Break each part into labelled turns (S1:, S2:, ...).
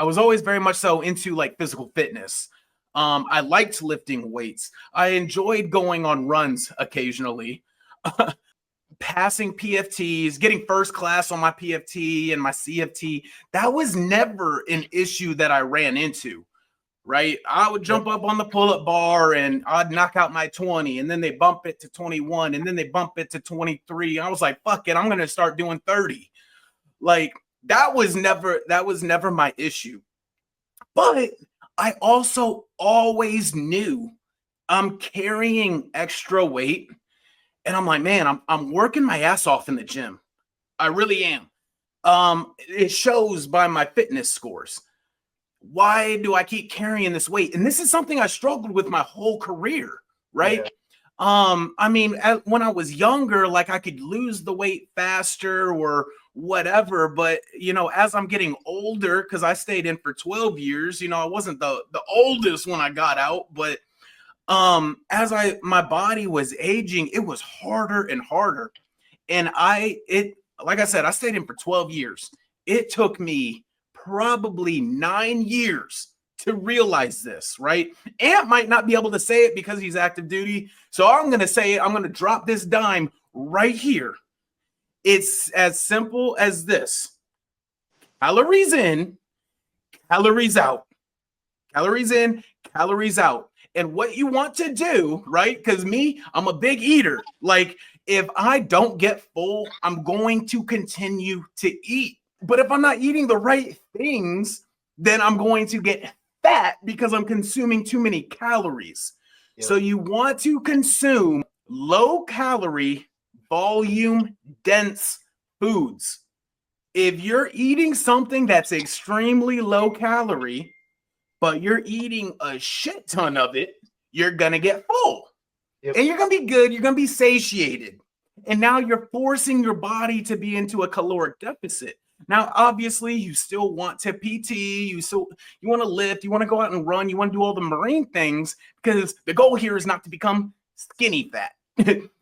S1: I was always very much so into like physical fitness. I liked lifting weights. I enjoyed going on runs occasionally, passing PFTs, getting first class on my PFT and my CFT. That was never an issue that I ran into. Right, I would jump up on the pull-up bar and I'd knock out my 20, and then they bump it to 21, and then they bump it to 23. I was like, fuck it, I'm gonna start doing 30. Like that was never my issue. But I also always knew I'm carrying extra weight, and I'm like, man, I'm working my ass off in the gym. I really am. It shows by my fitness scores. Why do I keep carrying this weight? And this is something I struggled with my whole career, right? Yeah. I mean, when I was younger, like I could lose the weight faster or whatever, but you know, as I'm getting older, because I stayed in for 12 years, you know, I wasn't the oldest when I got out, but as my body was aging, it was harder and harder. And like I said, I stayed in for 12 years. It took me probably 9 years to realize this, right? Ant might not be able to say it because he's active duty. So I'm going to say it. I'm going to drop this dime right here. It's as simple as this. Calories in, calories out. Calories in, calories out. And what you want to do, right? Because me, I'm a big eater. Like if I don't get full, I'm going to continue to eat. But if I'm not eating the right things, then I'm going to get fat because I'm consuming too many calories. Yep. So you want to consume low calorie, volume dense foods. If you're eating something that's extremely low calorie, but you're eating a shit ton of it, you're going to get full. Yep. And you're going to be good. You're going to be satiated. And now you're forcing your body to be into a caloric deficit. Now, obviously, you still want to PT, you want to lift, you want to go out and run, you want to do all the marine things, because the goal here is not to become skinny fat.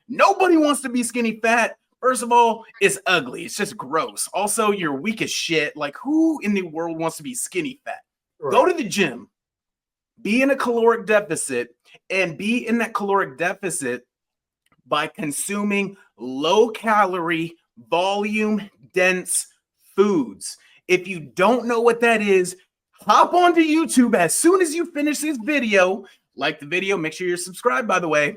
S1: Nobody wants to be skinny fat. First of all, it's ugly. It's just gross. Also, you're weak as shit. Like, who in the world wants to be skinny fat? Right. Go to the gym, be in a caloric deficit, and be in that caloric deficit by consuming low-calorie, volume-dense foods. If you don't know what that is, hop onto YouTube as soon as you finish this video. Like the video, make sure you're subscribed, by the way,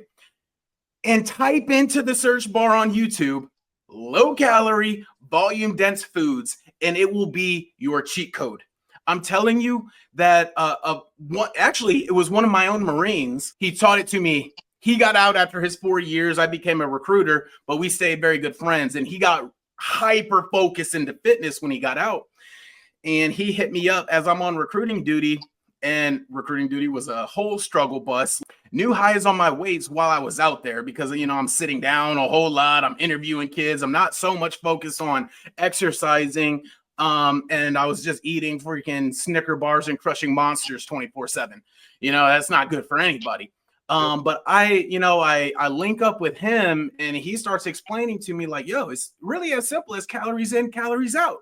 S1: and type into the search bar on YouTube, low calorie, volume dense foods, and it will be your cheat code. I'm telling you that actually, it was one of my own Marines. He taught it to me. He got out after his 4 years. I became a recruiter, but we stayed very good friends, and he got hyper focused into fitness when he got out. And he hit me up as I'm on recruiting duty, and recruiting duty was a whole struggle bus. New highs on my weights while I was out there because, you know, I'm sitting down a whole lot. I'm interviewing kids. I'm not so much focused on exercising. And I was just eating freaking Snicker bars and crushing monsters 24/7. You know, that's not good for anybody. But I link up with him and he starts explaining to me like, yo, it's really as simple as calories in, calories out.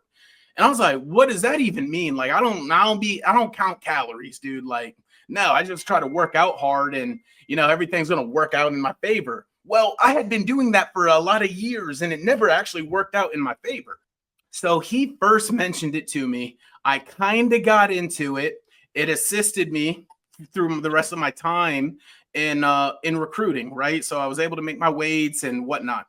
S1: And I was like, what does that even mean? Like, I don't count calories, dude. Like, no, I just try to work out hard and, you know, everything's going to work out in my favor. Well, I had been doing that for a lot of years and it never actually worked out in my favor. So he first mentioned it to me. I kind of got into it. It assisted me through the rest of my time in recruiting, right? So I was able to make my weights and whatnot.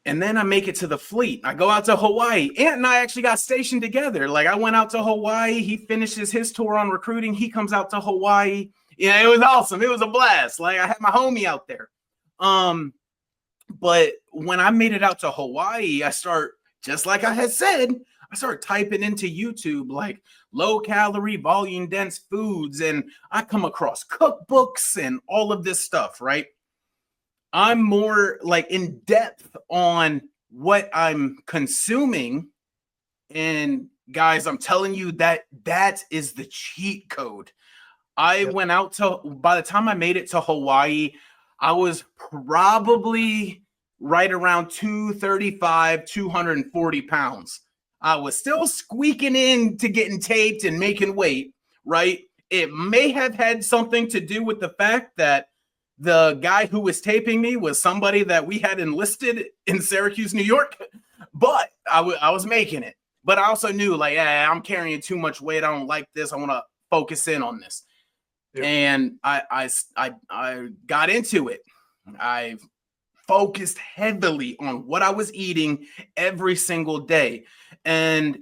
S1: And then I make it to the fleet. I go out to Hawaii. Ant and I actually got stationed together. Like I went out to Hawaii. He finishes his tour on recruiting. He comes out to Hawaii. Yeah, it was awesome. It was a blast. Like I had my homie out there. But when I made it out to Hawaii, I start, just like I had said, I start typing into YouTube like low calorie, volume dense foods. And I come across cookbooks and all of this stuff, right? I'm more like in depth on what I'm consuming. And guys, I'm telling you that is the cheat code. I went out to, by the time I made it to Hawaii, I was probably right around 235, 240 pounds. I was still squeaking in to getting taped and making weight, right? It may have had something to do with the fact that the guy who was taping me was somebody that we had enlisted in Syracuse, New York, but I was making it. But I also knew, like, I'm carrying too much weight. I don't like this. I want to focus in on this. Yep. And I got into it. I focused heavily on what I was eating every single day. And,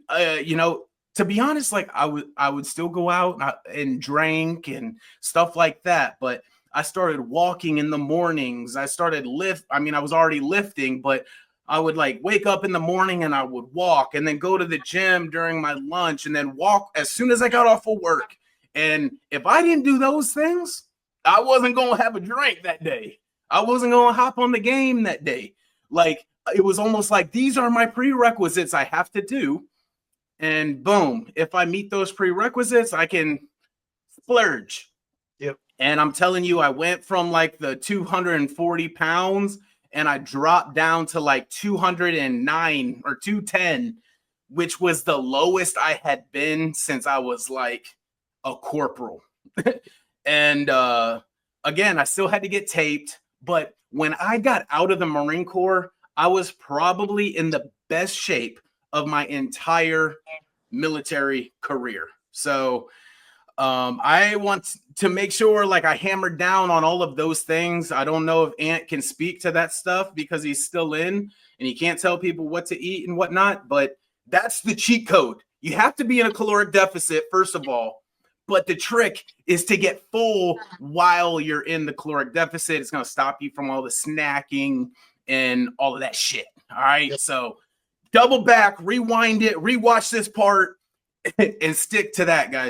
S1: to be honest, like I would still go out and drink and stuff like that. But I started walking in the mornings. I started I was already lifting, but I would like wake up in the morning and I would walk and then go to the gym during my lunch and then walk as soon as I got off of work. And if I didn't do those things, I wasn't going to have a drink that day. I wasn't going to hop on the game that day. Like, it was almost like these are my prerequisites I have to do. And boom, if I meet those prerequisites, I can splurge. Yep. And I'm telling you, I went from like the 240 pounds and I dropped down to like 209 or 210, which was the lowest I had been since I was like a corporal. And again, I still had to get taped. But when I got out of the Marine Corps, I was probably in the best shape of my entire military career. So I want to make sure like I hammered down on all of those things. I don't know if Ant can speak to that stuff because he's still in and he can't tell people what to eat and whatnot, but that's the cheat code. You have to be in a caloric deficit, first of all, but the trick is to get full while you're in the caloric deficit. It's going to stop you from all the snacking and all of that shit. All right. Yep. So double back, rewind it, rewatch this part and stick to that, guys.